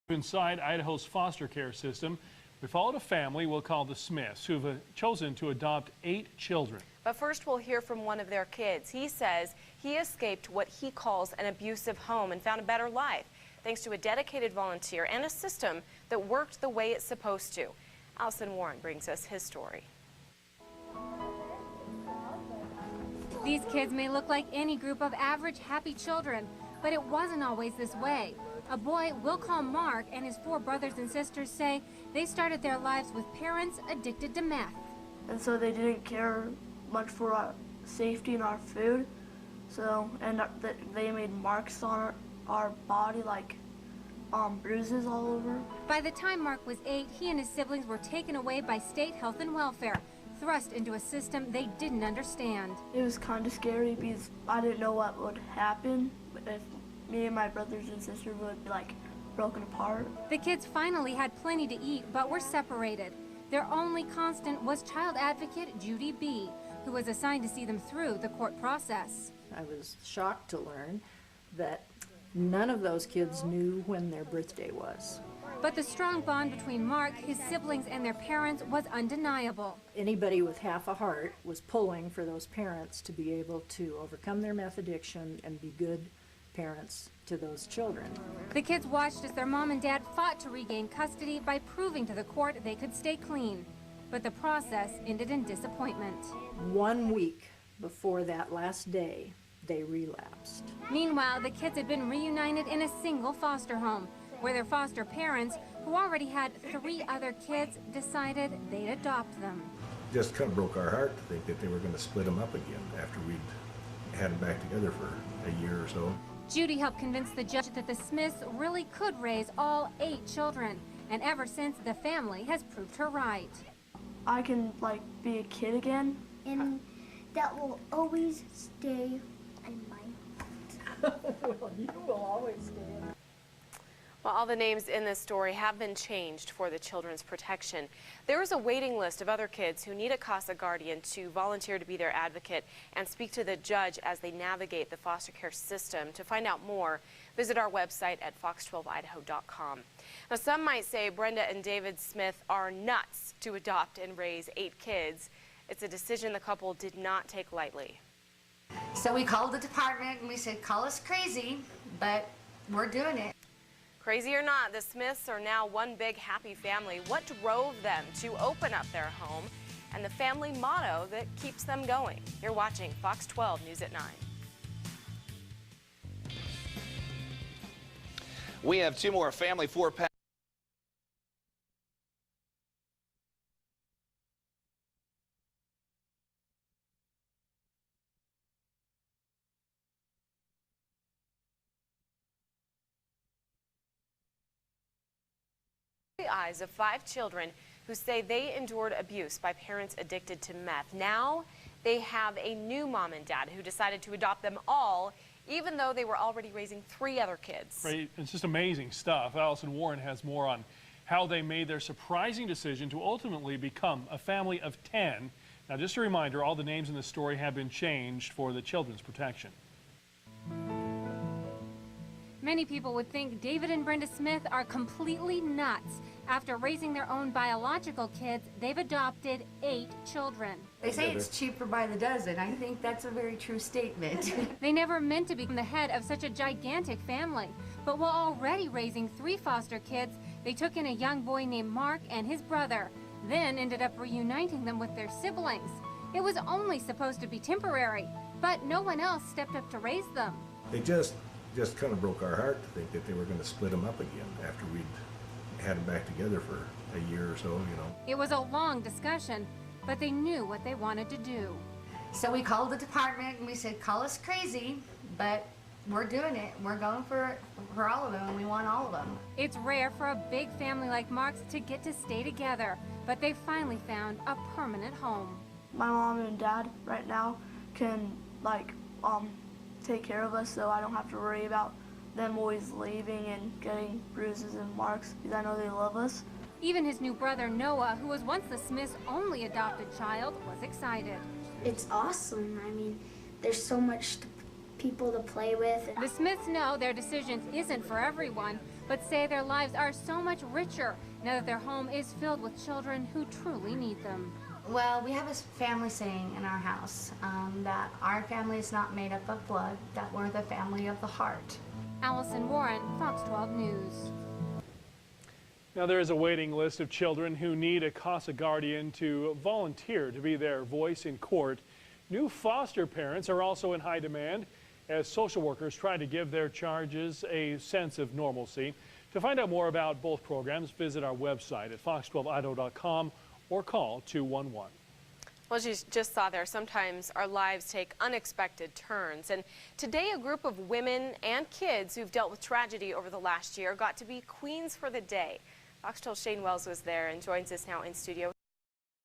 Inside Idaho's foster care system, we followed a family we'll call the Smiths, who've chosen to adopt 8 children. But first, we'll hear from one of their kids. He says he escaped what he calls an abusive home and found a better life, thanks to a dedicated volunteer and a system that worked the way it's supposed to. Allison Warren brings us his story. These kids may look like any group of average, happy children, but it wasn't always this way. A boy we'll call Mark and his 4 brothers and sisters say they started their lives with parents addicted to meth. And so they didn't care much for our safety and our food. They made marks on our body, like bruises all over. By the time Mark was 8, he and his siblings were taken away by state health and welfare, thrust into a system they didn't understand. It was kind of scary because I didn't know what would happen if me and my brothers and sisters would be like broken apart. The kids finally had plenty to eat, but were separated. Their only constant was child advocate Judy B., who was assigned to see them through the court process. I was shocked to learn that none of those kids knew when their birthday was. But the strong bond between Mark, his siblings, and their parents was undeniable. Anybody with half a heart was pulling for those parents to be able to overcome their meth addiction and be good parents to those children. The kids watched as their mom and dad fought to regain custody by proving to the court they could stay clean. But the process ended in disappointment. 1 week before that last day, they relapsed. Meanwhile, the kids had been reunited in a single foster home, where their foster parents, who already had 3 other kids, decided they'd adopt them. Just kind of broke our heart to think that they were going to split them up again after we'd had them back together for a year or so. Judy helped convince the judge that the Smiths really could raise all 8 children, and ever since, the family has proved her right. I can be a kid again. And that will always stay in my heart. Well, you will always stay in. Well, all the names in this story have been changed for the children's protection. There is a waiting list of other kids who need a CASA guardian to volunteer to be their advocate and speak to the judge as they navigate the foster care system. To find out more, visit our website at fox12idaho.com. Now, some might say Brenda and David Smith are nuts to adopt and raise 8 kids. It's a decision the couple did not take lightly. So we called the department and we said, call us crazy, but we're doing it. Crazy or not, the Smiths are now one big happy family. What drove them to open up their home and the family motto that keeps them going? You're watching Fox 12 News at 9. We have 2 more family 4-pack. The eyes of 5 children who say they endured abuse by parents addicted to meth. Now they have a new mom and dad who decided to adopt them all, even though they were already raising 3 other kids. Right. It's just amazing stuff. Allison Warren has more on how they made their surprising decision to ultimately become a family of 10. Now, just a reminder, all the names in this story have been changed for the children's protection. Many people would think David and Brenda Smith are completely nuts. After raising their own biological kids, they've adopted 8 children. They say it's cheaper by the dozen. I think that's a very true statement. They never meant to become the head of such a gigantic family. But while already raising 3 foster kids, they took in a young boy named Mark and his brother, then ended up reuniting them with their siblings. It was only supposed to be temporary, but no one else stepped up to raise them. They just kind of broke our heart to think that they were going to split them up again after we'd had them back together for a year or so, you know. It was a long discussion, but they knew what they wanted to do. So we called the department and we said, call us crazy, but we're doing it. We're going for all of them, and we want all of them. It's rare for a big family like Mark's to get to stay together, but they finally found a permanent home. My mom and dad right now can take care of us, so I don't have to worry about them always leaving and getting bruises and marks, because I know they love us. Even his new brother Noah, who was once the Smiths' only adopted child, was excited. It's awesome. I mean, there's so much people to play with. The Smiths know their decision isn't for everyone, but say their lives are so much richer now that their home is filled with children who truly need them. Well, we have a family saying in our house that our family is not made up of blood, that we're the family of the heart. Allison Warren, Fox 12 News. Now, there is a waiting list of children who need a CASA guardian to volunteer to be their voice in court. New foster parents are also in high demand as social workers try to give their charges a sense of normalcy. To find out more about both programs, visit our website at fox12idaho.com or call 211. Well, as you just saw there, sometimes our lives take unexpected turns. And today, a group of women and kids who've dealt with tragedy over the last year got to be queens for the day. Fox 12's Shane Wells was there and joins us now in studio.